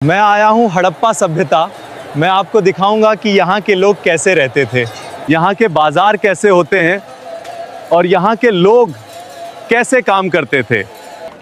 मैं आया हूँ हड़प्पा सभ्यता। मैं आपको दिखाऊंगा कि यहाँ के लोग कैसे रहते थे, यहाँ के बाजार कैसे होते हैं और यहाँ के लोग कैसे काम करते थे।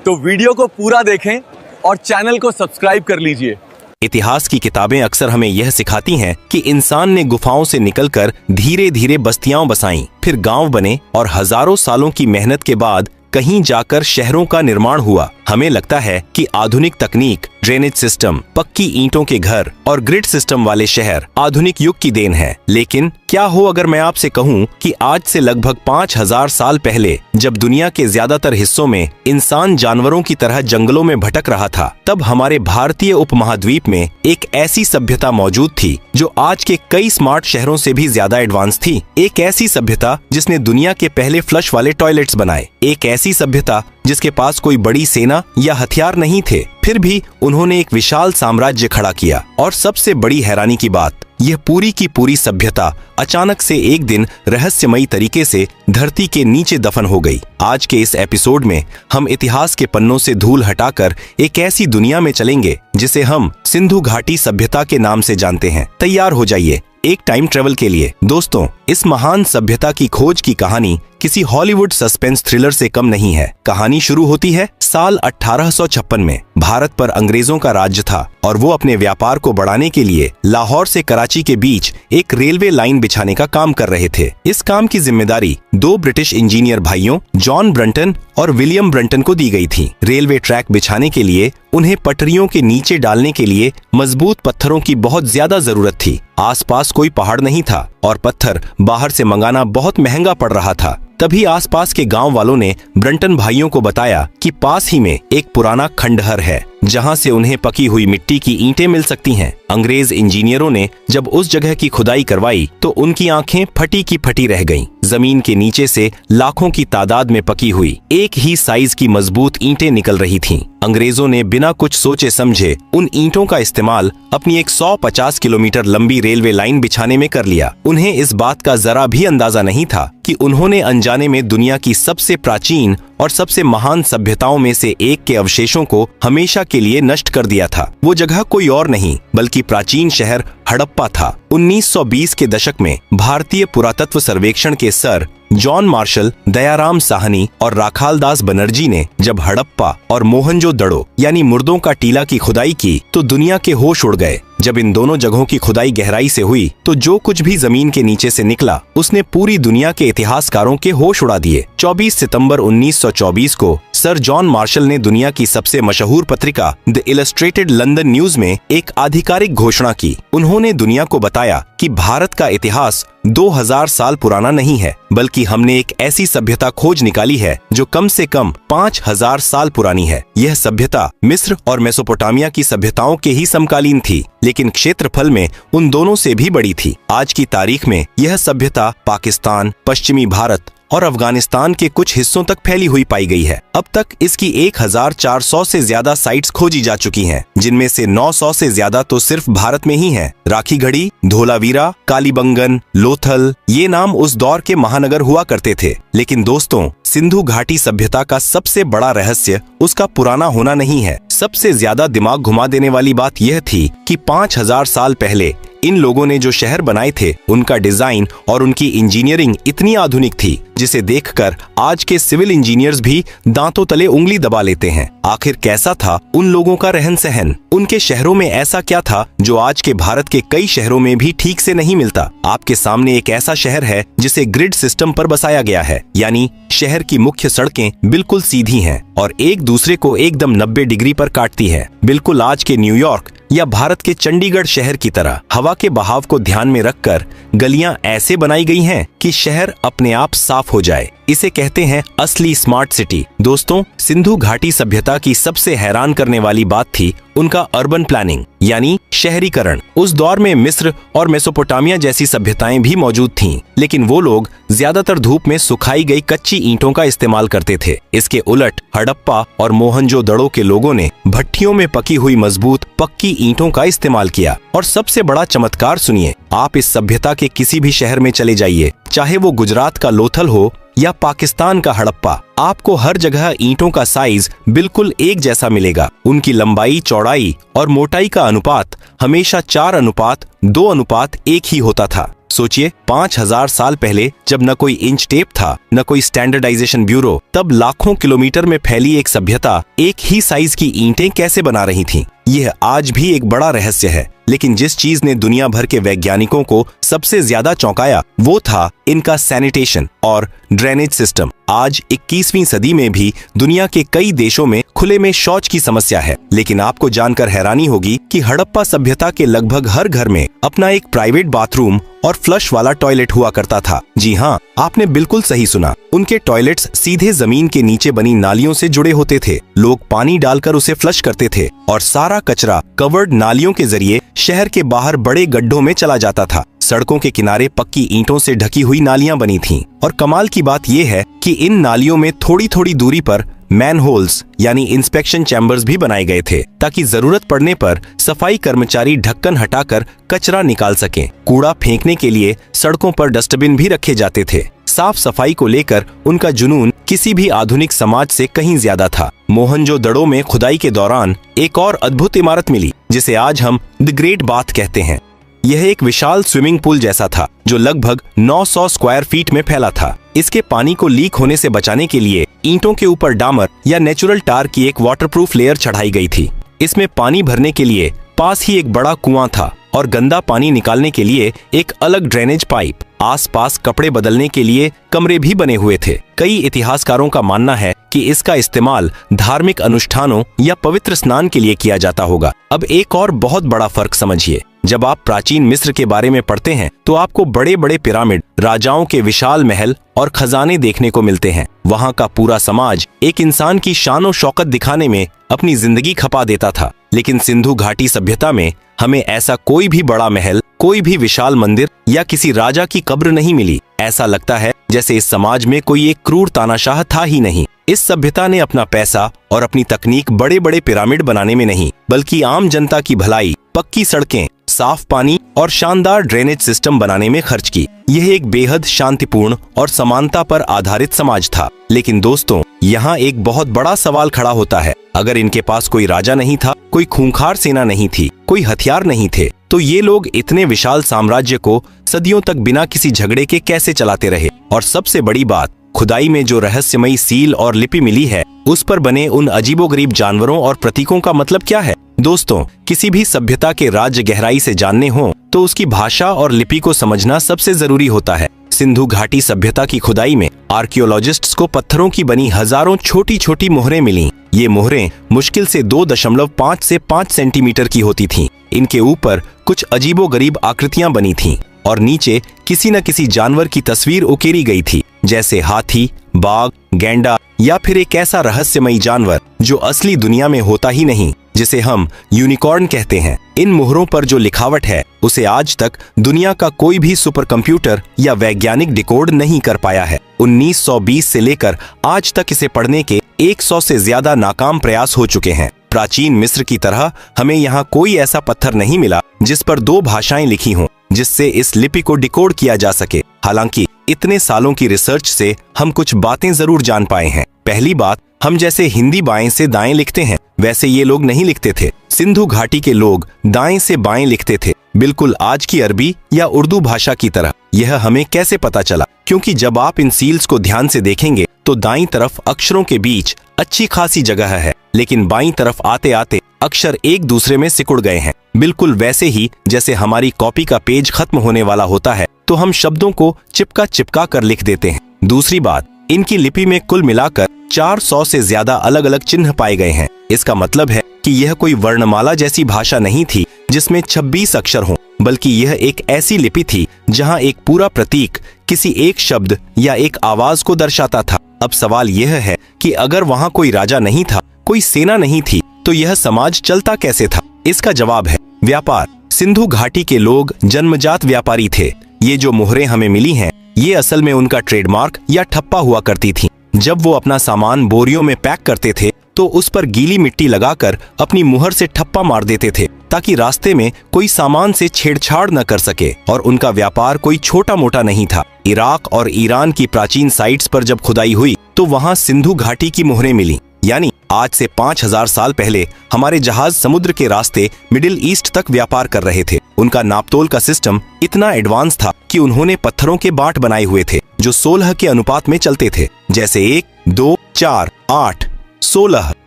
तो वीडियो को पूरा देखें और चैनल को सब्सक्राइब कर लीजिए। इतिहास की किताबें अक्सर हमें यह सिखाती हैं कि इंसान ने गुफाओं से निकलकर धीरे धीरे बस्तियां बसाईं, फिर गांव बने और हजारों सालों की मेहनत के बाद कहीं जाकर शहरों का निर्माण हुआ। हमें लगता है कि आधुनिक तकनीक, ड्रेनेज सिस्टम, पक्की ईंटों के घर और ग्रिड सिस्टम वाले शहर आधुनिक युग की देन है। लेकिन क्या हो अगर मैं आपसे कहूं कि आज से लगभग 5000 साल पहले, जब दुनिया के ज्यादातर हिस्सों में इंसान जानवरों की तरह जंगलों में भटक रहा था, तब हमारे भारतीय उपमहाद्वीप में एक ऐसी सभ्यता मौजूद थी जो आज के कई स्मार्ट शहरों से भी ज्यादा एडवांस थी। एक ऐसी सभ्यता जिसने दुनिया के पहले फ्लश वाले टॉयलेट्स बनाए। एक ऐसी सभ्यता जिसके पास कोई बड़ी सेना या हथियार नहीं थे, फिर भी उन्होंने एक विशाल साम्राज्य खड़ा किया। और सबसे बड़ी हैरानी की बात, यह पूरी की पूरी सभ्यता अचानक से एक दिन रहस्यमयी तरीके से धरती के नीचे दफन हो गई। आज के इस एपिसोड में हम इतिहास के पन्नों से धूल हटाकर एक ऐसी दुनिया में चलेंगे जिसे हम सिंधु घाटी सभ्यता के नाम से जानते हैं। तैयार हो जाइए एक टाइम ट्रेवल के लिए। दोस्तों, इस महान सभ्यता की खोज की कहानी किसी हॉलीवुड सस्पेंस थ्रिलर से कम नहीं है। कहानी शुरू होती है साल 1856 में। भारत पर अंग्रेजों का राज्य था और वो अपने व्यापार को बढ़ाने के लिए लाहौर से कराची के बीच एक रेलवे लाइन बिछाने का काम कर रहे थे। इस काम की जिम्मेदारी दो ब्रिटिश इंजीनियर भाइयों जॉन ब्रंटन और विलियम ब्रंटन को दी गई थी। रेलवे ट्रैक बिछाने के लिए उन्हें पटरियों के नीचे डालने के लिए मजबूत पत्थरों की बहुत ज्यादा जरूरत थी। आसपास कोई पहाड़ नहीं था और पत्थर बाहर से मंगाना बहुत महंगा पड़ रहा था। तभी आसपास के गांव वालों ने ब्रंटन भाइयों को बताया कि पास ही में एक पुराना खंडहर है जहां से उन्हें पकी हुई मिट्टी की ईंटें मिल सकती हैं। अंग्रेज इंजीनियरों ने जब उस जगह की खुदाई करवाई तो उनकी आंखें फटी की फटी रह गईं। जमीन के नीचे से लाखों की तादाद में पकी हुई एक ही साइज की मजबूत ईंटें निकल रही थीं। अंग्रेजों ने बिना कुछ सोचे समझे उन ईंटों का इस्तेमाल अपनी 150 किलोमीटर लंबी रेलवे लाइन बिछाने में कर लिया। उन्हें इस बात का जरा भी अंदाजा नहीं था कि उन्होंने अनजाने में दुनिया की सबसे प्राचीन और सबसे महान सभ्यताओं में से एक के अवशेषों को हमेशा के लिए नष्ट कर दिया था। वो जगह कोई और नहीं बल्कि प्राचीन शहर हड़प्पा था। 1920 के दशक में भारतीय पुरातत्व सर्वेक्षण के sir John Marshall, Dayaram Sahni और राखालदास बनर्जी ने जब हड़प्पा और मोहनजोदड़ो यानी मुर्दों का टीला की खुदाई की तो दुनिया के होश उड़ गए। जब इन दोनों जगहों की खुदाई गहराई से हुई तो जो कुछ भी जमीन के नीचे से निकला उसने पूरी दुनिया के इतिहासकारों के होश उड़ा दिए। 24 सितंबर 1924 को सर जॉन मार्शल ने दुनिया की सबसे मशहूर पत्रिका द इलस्ट्रेटेड लंदन न्यूज में एक आधिकारिक घोषणा की। उन्होंने दुनिया को बताया कि भारत का इतिहास 2000 साल पुराना नहीं है, बल्कि हमने एक ऐसी सभ्यता खोज निकाली है जो कम से कम 5000 साल पुरानी है। यह सभ्यता मिस्र और मेसोपोटामिया की सभ्यताओं के ही समकालीन थी, लेकिन क्षेत्रफल में उन दोनों से भी बड़ी थी। आज की तारीख में यह सभ्यता पाकिस्तान, पश्चिमी भारत और अफगानिस्तान के कुछ हिस्सों तक फैली हुई पाई गई है। अब तक इसकी 1400 से ज्यादा साइट्स खोजी जा चुकी हैं, जिनमें से 900 से ज्यादा तो सिर्फ भारत में ही हैं। राखीगढ़ी, धोलावीरा, कालीबंगन, लोथल, ये नाम उस दौर के महानगर हुआ करते थे। लेकिन दोस्तों, सिंधु घाटी सभ्यता का सबसे बड़ा रहस्य उसका पुराना होना नहीं है। सबसे ज्यादा दिमाग घुमा देने वाली बात यह थी कि 5000 साल पहले इन लोगों ने जो शहर बनाए थे उनका डिजाइन और उनकी इंजीनियरिंग इतनी आधुनिक थी जिसे देखकर आज के सिविल इंजीनियर्स भी दांतों तले उंगली दबा लेते हैं। आखिर कैसा था उन लोगों का रहन सहन? उनके शहरों में ऐसा क्या था जो आज के भारत के कई शहरों में भी ठीक से नहीं मिलता? आपके सामने एक ऐसा शहर है जिसे ग्रिड सिस्टम पर बसाया गया है, यानी शहर की मुख्य सड़कें बिल्कुल सीधी हैं और एक दूसरे को एकदम 90 डिग्री पर काटती है। बिल्कुल आज के न्यूयॉर्क या भारत के चंडीगढ़ शहर की तरह हवा के बहाव को ध्यान में रखकर गलियां ऐसे बनाई गई हैं कि शहर अपने आप साफ हो जाए। इसे कहते हैं असली स्मार्ट सिटी। दोस्तों, सिंधु घाटी सभ्यता की सबसे हैरान करने वाली बात थी उनका अर्बन प्लानिंग यानी शहरीकरण। उस दौर में मिस्र और मेसोपोटामिया जैसी सभ्यताएं भी मौजूद थीं, लेकिन वो लोग ज्यादातर धूप में सुखाई गई कच्ची ईंटों का इस्तेमाल करते थे। इसके उलट हड़प्पा और मोहनजोदड़ो के लोगों ने भट्टियों में पकी हुई मजबूत पक्की ईंटों का इस्तेमाल किया। और सबसे बड़ा चमत्कार सुनिए, आप इस सभ्यता के किसी भी शहर में चले जाइए, चाहे वो गुजरात का लोथल हो या पाकिस्तान का हड़प्पा, आपको हर जगह ईंटों का साइज बिल्कुल एक जैसा मिलेगा। उनकी लंबाई, चौड़ाई और मोटाई का अनुपात हमेशा 4:2:1 ही होता था। सोचिए, 5000 साल पहले जब न कोई इंच टेप था, न कोई स्टैंडर्डाइजेशन ब्यूरो, तब लाखों किलोमीटर में फैली एक सभ्यता एक ही साइज की ईंटें कैसे बना रही थी? यह आज भी एक बड़ा रहस्य है। लेकिन जिस चीज ने दुनिया भर के वैज्ञानिकों को सबसे ज्यादा चौंकाया वो था इनका सैनिटेशन और ड्रेनेज सिस्टम। आज 21वीं सदी में भी दुनिया के कई देशों में खुले में शौच की समस्या है, लेकिन आपको जानकर हैरानी होगी कि हड़प्पा सभ्यता के लगभग हर घर में अपना एक प्राइवेट बाथरूम और फ्लश वाला टॉयलेट हुआ करता था। जी हाँ, आपने बिल्कुल सही सुना। उनके टॉयलेट्स सीधे जमीन के नीचे बनी नालियों से जुड़े होते थे। लोग पानी डालकर उसे फ्लश करते थे और सारा कचरा कवर्ड नालियों के जरिए शहर के बाहर बड़े गड्ढों में चला जाता था। सड़कों के किनारे पक्की ईंटों से ढकी हुई नालियां बनी थीं और कमाल की बात यह है कि इन नालियों में थोड़ी थोड़ी दूरी पर मैनहोल्स यानी इंस्पेक्शन चैम्बर्स भी बनाए गए थे, ताकि जरूरत पड़ने पर सफाई कर्मचारी ढक्कन हटाकर कचरा निकाल सकें। कूड़ा फेंकने के लिए सड़कों पर डस्टबिन भी रखे जाते थे। साफ सफाई को लेकर उनका जुनून किसी भी आधुनिक समाज से कहीं ज्यादा था। मोहनजोदड़ो में खुदाई के दौरान एक और अद्भुत इमारत मिली, जिसे आज हम द ग्रेट बाथ कहते हैं। यह एक विशाल स्विमिंग पूल जैसा था जो लगभग 900 स्क्वायर फीट में फैला था। इसके पानी को लीक होने से बचाने के लिए ईंटों के ऊपर डामर या नेचुरल टार की एक वाटरप्रूफ लेयर चढ़ाई गई थी। इसमें पानी भरने के लिए पास ही एक बड़ा कुआं था और गंदा पानी निकालने के लिए एक अलग ड्रेनेज पाइप। आसपास कपड़े बदलने के लिए कमरे भी बने हुए थे। कई इतिहासकारों का मानना है कि इसका इस्तेमाल धार्मिक अनुष्ठानों या पवित्र स्नान के लिए किया जाता होगा। अब एक और बहुत बड़ा फर्क समझिए। जब आप प्राचीन मिस्र के बारे में पढ़ते हैं तो आपको बड़े बड़े पिरामिड, राजाओं के विशाल महल और खजाने देखने को मिलते हैं। वहाँ का पूरा समाज एक इंसान की शान और शौकत दिखाने में अपनी जिंदगी खपा देता था। लेकिन सिंधु घाटी सभ्यता में हमें ऐसा कोई भी बड़ा महल, कोई भी विशाल मंदिर या किसी राजा की कब्र नहीं मिली। ऐसा लगता है जैसे इस समाज में कोई एक क्रूर तानाशाह था ही नहीं। इस सभ्यता ने अपना पैसा और अपनी तकनीक बड़े बड़े पिरामिड बनाने में नहीं, बल्कि आम जनता की भलाई, पक्की सड़कें, साफ पानी और शानदार ड्रेनेज सिस्टम बनाने में खर्च की। यह एक बेहद शांतिपूर्ण और समानता पर आधारित समाज था। लेकिन दोस्तों, यहाँ एक बहुत बड़ा सवाल खड़ा होता है। अगर इनके पास कोई राजा नहीं था, कोई खूंखार सेना नहीं थी, कोई हथियार नहीं थे, तो ये लोग इतने विशाल साम्राज्य को सदियों तक बिना किसी झगड़े के कैसे चलाते रहे? और सबसे बड़ी बात, खुदाई में जो रहस्यमयी सील और लिपि मिली है, उस पर बने उन अजीबोगरीब जानवरों और प्रतीकों का मतलब क्या है? दोस्तों, किसी भी सभ्यता के राज गहराई से जानने हो तो उसकी भाषा और लिपि को समझना सबसे जरूरी होता है। सिंधु घाटी सभ्यता की खुदाई में आर्कियोलॉजिस्ट्स को पत्थरों की बनी हजारों छोटी छोटी मोहरें मिली। ये मोहरें मुश्किल से 2.5 से 5 सेंटीमीटर की होती थीं। इनके ऊपर कुछ अजीबोगरीब आकृतियां बनी थीं और नीचे किसी न किसी जानवर की तस्वीर उकेरी गई थी, जैसे हाथी, बाघ, गैंडा या फिर एक ऐसा रहस्यमयी जानवर जो असली दुनिया में होता ही नहीं, जिसे हम यूनिकॉर्न कहते हैं। इन मोहरों पर जो लिखावट है उसे आज तक दुनिया का कोई भी सुपर कंप्यूटर या वैज्ञानिक डिकोड नहीं कर पाया है। 1920 से लेकर आज तक इसे पढ़ने के 100 से ज्यादा नाकाम प्रयास हो चुके हैं। प्राचीन मिस्र की तरह हमें यहाँ कोई ऐसा पत्थर नहीं मिला जिस पर 2 भाषाएं लिखी हों, जिससे इस लिपि को डिकोड किया जा सके। हालांकि इतने सालों की रिसर्च से हम कुछ बातें जरूर जान पाए हैं। पहली बात, हम जैसे हिंदी बाएं से दाएं लिखते हैं, वैसे ये लोग नहीं लिखते थे। सिंधु घाटी के लोग दाएं से बाएं लिखते थे, बिल्कुल आज की अरबी या उर्दू भाषा की तरह। यह हमें कैसे पता चला? क्योंकि जब आप इन सील्स को ध्यान से देखेंगे तो दाईं तरफ अक्षरों के बीच अच्छी खासी जगह है, लेकिन बाईं तरफ आते आते अक्षर एक दूसरे में सिकुड़ गए हैं। बिल्कुल वैसे ही जैसे हमारी कॉपी का पेज खत्म होने वाला होता है तो हम शब्दों को चिपका चिपका कर लिख देते हैं। दूसरी बात, इनकी लिपि में कुल मिलाकर 400 से ज्यादा अलग अलग चिन्ह पाए गए हैं। इसका मतलब है कि यह कोई वर्णमाला जैसी भाषा नहीं थी जिसमें 26 अक्षर हों, बल्कि यह एक ऐसी लिपि थी जहां एक पूरा प्रतीक किसी एक शब्द या एक आवाज को दर्शाता था। अब सवाल यह है कि अगर वहां कोई राजा नहीं था, कोई सेना नहीं थी, तो यह समाज चलता कैसे था? इसका जवाब है व्यापार। सिंधु घाटी के लोग जन्मजात व्यापारी थे। ये जो मोहरें हमें मिली हैं, ये असल में उनका ट्रेडमार्क या ठप्पा हुआ करती थी। जब वो अपना सामान बोरियों में पैक करते थे तो उस पर गीली मिट्टी लगाकर अपनी मुहर से ठप्पा मार देते थे ताकि रास्ते में कोई सामान से छेड़छाड़ न कर सके, और उनका व्यापार कोई छोटा मोटा नहीं था। इराक और ईरान की प्राचीन साइट्स पर जब खुदाई हुई तो वहां सिंधु घाटी की मोहरें मिली, यानी आज से 5000 साल पहले हमारे जहाज समुद्र के रास्ते मिडिल ईस्ट तक व्यापार कर रहे थे। उनका नापतोल का सिस्टम इतना एडवांस था कि उन्होंने पत्थरों के बाट बनाए हुए थे जो 16 के अनुपात में चलते थे, जैसे 1, 2, 4, 8, 16,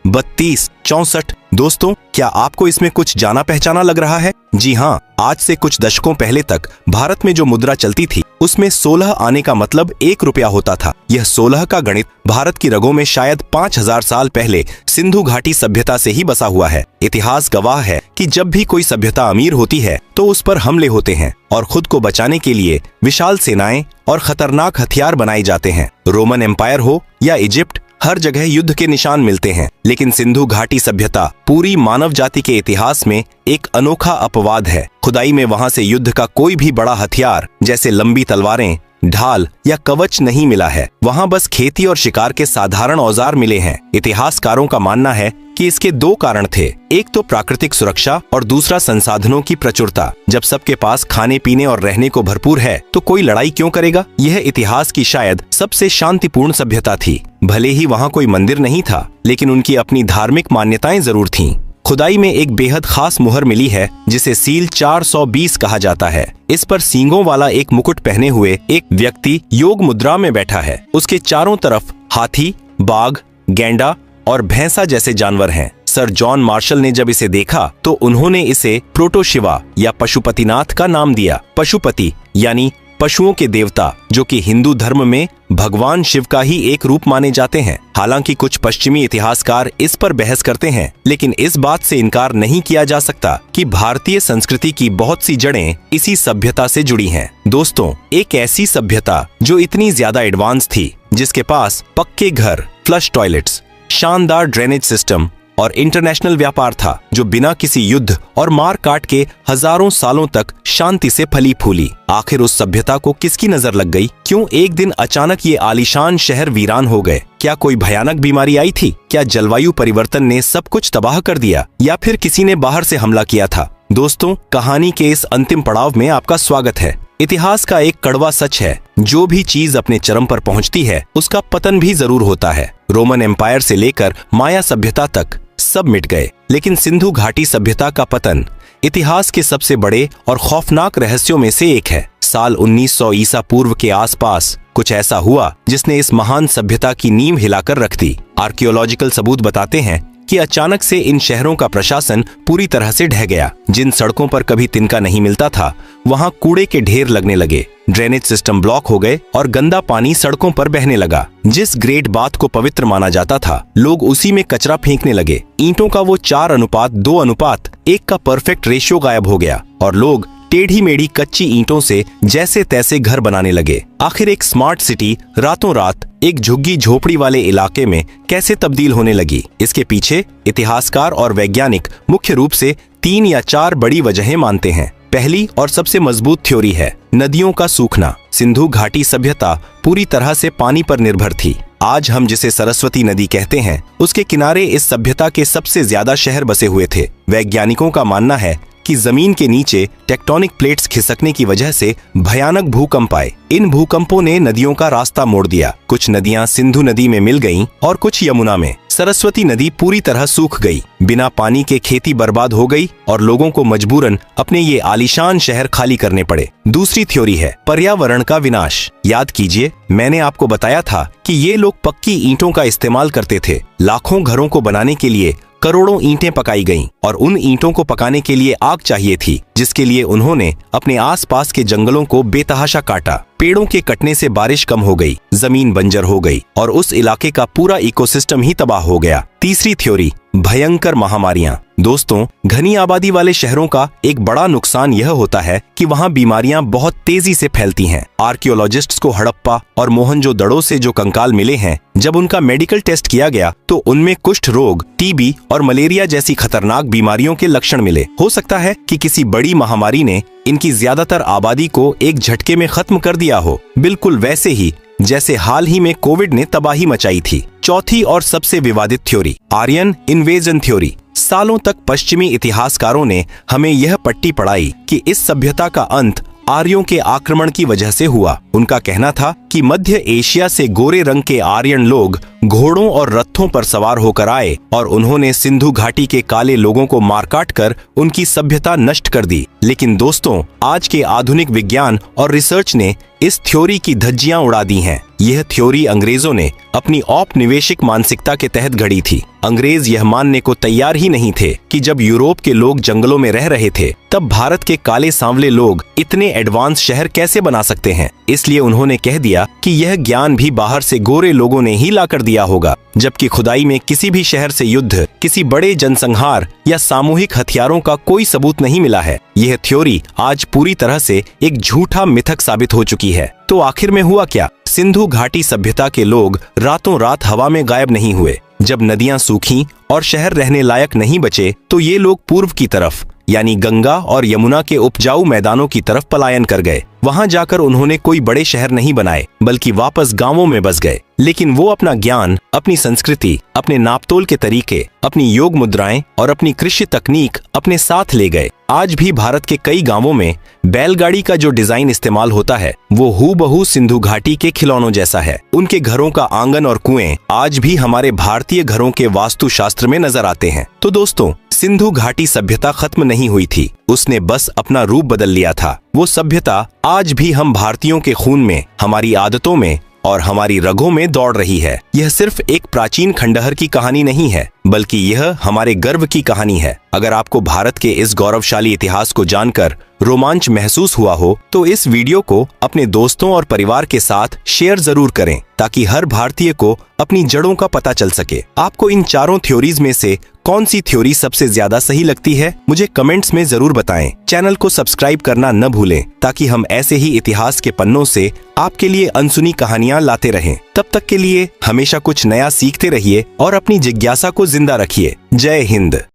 32, 64। दोस्तों, क्या आपको इसमें कुछ जाना पहचाना लग रहा है? जी हाँ, आज से कुछ दशकों पहले तक भारत में जो मुद्रा चलती थी उसमें 16 आने का मतलब 1 रुपया होता था। यह 16 का गणित भारत की रगों में शायद 5000 साल पहले सिंधु घाटी सभ्यता से ही बसा हुआ है। इतिहास गवाह है कि जब भी कोई सभ्यता अमीर होती है तो उस पर हमले होते हैं और खुद को बचाने के लिए विशाल सेनाएं और खतरनाक हथियार बनाए जाते हैं। रोमन एम्पायर हो या इजिप्ट, हर जगह युद्ध के निशान मिलते हैं, लेकिन सिंधु घाटी सभ्यता पूरी मानव जाति के इतिहास में एक अनोखा अपवाद है। खुदाई में वहां से युद्ध का कोई भी बड़ा हथियार जैसे लंबी तलवारें, ढाल या कवच नहीं मिला है। वहां बस खेती और शिकार के साधारण औजार मिले हैं। इतिहासकारों का मानना है कि इसके 2 कारण थे, एक तो प्राकृतिक सुरक्षा और दूसरा संसाधनों की प्रचुरता। जब सबके पास खाने पीने और रहने को भरपूर है तो कोई लड़ाई क्यों करेगा? यह इतिहास की शायद सबसे शांतिपूर्ण सभ्यता थी। भले ही वहां कोई मंदिर नहीं था, लेकिन उनकी अपनी धार्मिक मान्यताएं जरूर थीं। खुदाई में एक बेहद खास मुहर मिली है जिसे सील 420 कहा जाता है। इस पर सींगों वाला एक मुकुट पहने हुए एक व्यक्ति योग मुद्रा में बैठा है। उसके चारों तरफ हाथी, बाघ, गैंडा और भैंसा जैसे जानवर हैं। सर जॉन मार्शल ने जब इसे देखा तो उन्होंने इसे प्रोटोशिवा या पशुपतिनाथ का नाम दिया। पशुपति यानी पशुओं के देवता, जो कि हिंदू धर्म में भगवान शिव का ही एक रूप माने जाते हैं। हालांकि कुछ पश्चिमी इतिहासकार इस पर बहस करते हैं, लेकिन इस बात से इनकार नहीं किया जा सकता कि भारतीय संस्कृति की बहुत सी जड़ें इसी सभ्यता से जुड़ी हैं। दोस्तों, एक ऐसी सभ्यता जो इतनी ज्यादा एडवांस थी, जिसके पास पक्के घर, फ्लश टॉयलेट्स, शानदार ड्रेनेज सिस्टम और इंटरनेशनल व्यापार था, जो बिना किसी युद्ध और मार काट के हजारों सालों तक शांति से फली फूली। आखिर उस सभ्यता को किसकी नजर लग गई? क्यों एक दिन अचानक ये आलीशान शहर वीरान हो गए? क्या कोई भयानक बीमारी आई थी? क्या जलवायु परिवर्तन ने सब कुछ तबाह कर दिया, या फिर किसी ने बाहर से हमला किया था? दोस्तों, कहानी के इस अंतिम पड़ाव में आपका स्वागत है। इतिहास का एक कड़वा सच है, जो भी चीज अपने चरम पर पहुंचती है उसका पतन भी जरूर होता है। रोमन एम्पायर से लेकर माया सभ्यता तक सब मिट गए, लेकिन सिंधु घाटी सभ्यता का पतन इतिहास के सबसे बड़े और खौफनाक रहस्यों में से एक है। साल 1900 ईसा पूर्व के आसपास कुछ ऐसा हुआ जिसने इस महान सभ्यता की नींव हिलाकर रख दी। आर्कियोलॉजिकल सबूत बताते हैं कि अचानक से इन शहरों का प्रशासन पूरी तरह से ढह गया। जिन सड़कों पर कभी तिनका नहीं मिलता था, वहां कूड़े के ढेर लगने लगे, ड्रेनेज सिस्टम ब्लॉक हो गए और गंदा पानी सड़कों पर बहने लगा। जिस ग्रेट बाथ को पवित्र माना जाता था, लोग उसी में कचरा फेंकने लगे। ईंटों का वो 4:2:1 का परफेक्ट रेशियो गायब हो गया और लोग टेढ़ी मेढ़ी कच्ची ईंटों से जैसे तैसे घर बनाने लगे। आखिर एक स्मार्ट सिटी रातों रात एक झुग्गी झोपड़ी वाले इलाके में कैसे तब्दील होने लगी? इसके पीछे इतिहासकार और वैज्ञानिक मुख्य रूप से 3 या 4 बड़ी वजहें मानते हैं। पहली और सबसे मजबूत थ्योरी है नदियों का सूखना। सिंधु घाटी सभ्यता पूरी तरह से पानी पर निर्भर थी। आज हम जिसे सरस्वती नदी कहते हैं, उसके किनारे इस सभ्यता के सबसे ज्यादा शहर बसे हुए थे। वैज्ञानिकों का मानना है कि जमीन के नीचे टेक्टोनिक प्लेट्स खिसकने की वजह से भयानक भूकंप आए। इन भूकंपों ने नदियों का रास्ता मोड़ दिया। कुछ नदियां सिंधु नदी में मिल गईं और कुछ यमुना में। सरस्वती नदी पूरी तरह सूख गई। बिना पानी के खेती बर्बाद हो गई और लोगों को मजबूरन अपने ये आलीशान शहर खाली करने पड़े। दूसरी थ्योरी है पर्यावरण का विनाश। याद कीजिए, मैंने आपको बताया था कि ये लोग पक्की ईंटों का इस्तेमाल करते थे। लाखों घरों को बनाने के लिए करोड़ों ईंटें पकाई गईं और उन ईंटों को पकाने के लिए आग चाहिए थी, जिसके लिए उन्होंने अपने आसपास के जंगलों को बेतहाशा काटा। पेड़ों के कटने से बारिश कम हो गई, जमीन बंजर हो गई और उस इलाके का पूरा इकोसिस्टम ही तबाह हो गया। तीसरी थ्योरी भयंकर महामारियां। दोस्तों, घनी आबादी वाले शहरों का एक बड़ा नुकसान यह होता है कि वहां बीमारियां बहुत तेजी से फैलती हैं। आर्कियोलॉजिस्ट्स को हड़प्पा और मोहनजोदड़ो से जो कंकाल मिले हैं, जब उनका मेडिकल टेस्ट किया गया तो उनमें कुष्ठ रोग, टीबी और मलेरिया जैसी खतरनाक बीमारियों के लक्षण मिले। हो सकता है कि किसी बड़ी महामारी ने इनकी ज्यादातर आबादी को एक झटके में खत्म कर दिया हो, बिल्कुल वैसे ही जैसे हाल ही में कोविड ने तबाही मचाई थी। चौथी और सबसे विवादित थ्योरी आर्यन इन्वेजन थ्योरी। सालों तक पश्चिमी इतिहासकारों ने हमें यह पट्टी पढ़ाई कि इस सभ्यता का अंत आर्यों के आक्रमण की वजह से हुआ। उनका कहना था कि मध्य एशिया से गोरे रंग के आर्यन लोग घोड़ों और रथों पर सवार होकर आए और उन्होंने सिंधु घाटी के काले लोगों को मार काट कर उनकी सभ्यता नष्ट कर दी। लेकिन दोस्तों, आज के आधुनिक विज्ञान और रिसर्च ने इस थ्योरी की धज्जियां उड़ा दी हैं। यह थ्योरी अंग्रेजों ने अपनी औपनिवेशिक मानसिकता के तहत घड़ी थी। अंग्रेज यह मानने को तैयार ही नहीं थे कि जब यूरोप के लोग जंगलों में रह रहे थे तब भारत के काले सांवले लोग इतने एडवांस शहर कैसे बना सकते हैं। इसलिए उन्होंने कह दिया कि यह ज्ञान भी बाहर से गोरे लोगों ने ही ला कर दिया होगा, जबकि खुदाई में किसी भी शहर से युद्ध, किसी बड़े जनसंहार या सामूहिक हथियारों का कोई सबूत नहीं मिला है। यह थ्योरी आज पूरी तरह से एक झूठा मिथक साबित हो चुकी है। तो आखिर में हुआ क्या? सिंधु घाटी सभ्यता के लोग रातों रात हवा में गायब नहीं हुए। जब नदियां सूखीं और शहर रहने लायक नहीं बचे तो ये लोग पूर्व की तरफ यानी गंगा और यमुना के उपजाऊ मैदानों की तरफ पलायन कर गए। वहां जाकर उन्होंने कोई बड़े शहर नहीं बनाए बल्कि वापस गांवों में बस गए। लेकिन वो अपना ज्ञान, अपनी संस्कृति, अपने नापतोल के तरीके, अपनी योग मुद्राएं और अपनी कृषि तकनीक अपने साथ ले गए। आज भी भारत के कई गांवों में बैलगाड़ी का जो डिजाइन इस्तेमाल होता है वो हूबहू सिंधु घाटी के खिलौनों जैसा है। उनके घरों का आंगन और कुएं आज भी हमारे भारतीय घरों के वास्तुशास्त्र में नजर आते हैं। तो दोस्तों, सिंधु घाटी सभ्यता खत्म नहीं हुई थी, उसने बस अपना रूप बदल लिया था। वो सभ्यता आज भी हम भारतीयों के खून में, हमारी आदतों में और हमारी रगों में दौड़ रही है। यह सिर्फ एक प्राचीन खंडहर की कहानी नहीं है बल्कि यह हमारे गर्व की कहानी है। अगर आपको भारत के इस गौरवशाली इतिहास को जानकर रोमांच महसूस हुआ हो तो इस वीडियो को अपने दोस्तों और परिवार के साथ शेयर जरूर करें ताकि हर भारतीय को अपनी जड़ों का पता चल सके। आपको इन चारों थ्योरीज में से कौन सी थ्योरी सबसे ज्यादा सही लगती है, मुझे कमेंट्स में जरूर बताएं। चैनल को सब्सक्राइब करना न भूलें ताकि हम ऐसे ही इतिहास के पन्नों से आपके लिए अनसुनी कहानियां लाते रहें। तब तक के लिए हमेशा कुछ नया सीखते रहिए और अपनी जिज्ञासा को जिंदा रखिए। जय हिंद।